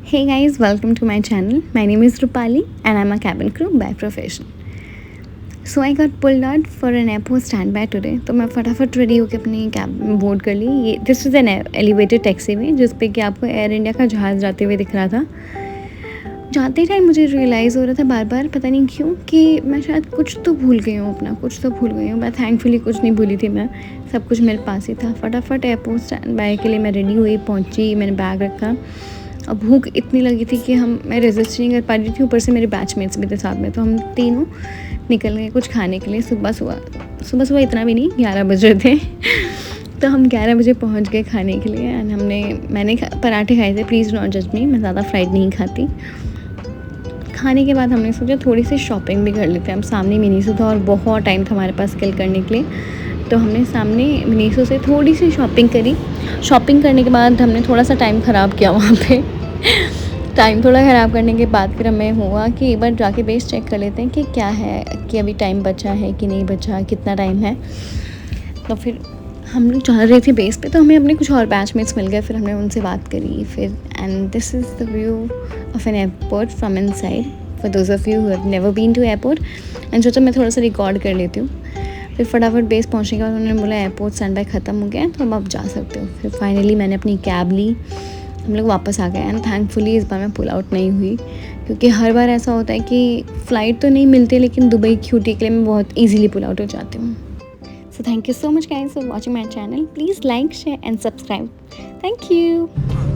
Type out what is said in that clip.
Hey guys, welcome to my channel. My name is Rupali and I'm a cabin crew by profession. So I got pulled out for an airport standby today. तो मैं फटाफट ready होकर अपनी cab में board कर ली। ये this is an elevated taxiway जिस पे कि आपको एयर इंडिया का जहाज़ जाते हुए दिख रहा था। जाते टाइम मुझे रियलाइज़ हो रहा था बार बार, पता नहीं क्यों, कि मैं शायद कुछ तो भूल गई हूँ, अपना कुछ तो भूल गई हूँ। मैं थैंकफुली कुछ नहीं भूली थी, मैं सब कुछ मेरे पास ही था। फटाफट एयरपोर्ट स्टैंड बाय के लिए मैं रेडी हुई, पहुँची, मैंने बैग रखा। अब भूख इतनी लगी थी कि मैं रेजिस्ट नहीं कर पा रही थी। ऊपर से मेरे बैचमेट्स भी थे साथ में, तो हम तीनों निकल गए कुछ खाने के लिए। सुबह इतना भी नहीं, 11 बज रहे थे तो हम 11 बजे पहुंच गए खाने के लिए। एंड मैंने पराठे खाए थे, प्लीज़ नॉट जज मी, मैं ज़्यादा फ्राइड नहीं खाती। खाने के बाद हमने सोचा थोड़ी सी शॉपिंग भी कर लेते हैं। हम सामने मिनीसो था और बहुत टाइम था हमारे पास किल करने के लिए, तो हमने सामने मिनीसो से थोड़ी सी शॉपिंग करी। शॉपिंग करने के बाद हमने थोड़ा सा टाइम ख़राब किया वहाँ पे टाइम थोड़ा ख़राब करने के बाद फिर हमें हुआ कि एक बार जाके बेस चेक कर लेते हैं कि क्या है, कि अभी टाइम बचा है कि नहीं बचा, कितना टाइम है। तो फिर हम लोग चल रहे थे बेस पे, तो हमें अपने कुछ और बैचमेट्स मिल गए। फिर हमने उनसे बात करी फिर। And this is the view of an airport from inside for those of you who have never been to airport. And सोचा मैं थोड़ा सा रिकॉर्ड कर लेती हूँ। फिर फटाफट बेस पहुँचने के बाद उन्होंने बोला एयरपोर्ट स्टैंड बाय ख़त्म हो गया है, तो अब आप जा सकते हो। फिर फाइनली मैंने अपनी कैब ली, हम लोग वापस आ गए। एंड थैंकफुली इस बार मैं पुल आउट नहीं हुई, क्योंकि हर बार ऐसा होता है कि फ़्लाइट तो नहीं मिलती, लेकिन दुबई क्यूटी के लिए मैं बहुत ईजिली पुल आउट हो जाती हूँ। So thank you so much guys for watching my channel. Please like, share and subscribe. Thank you.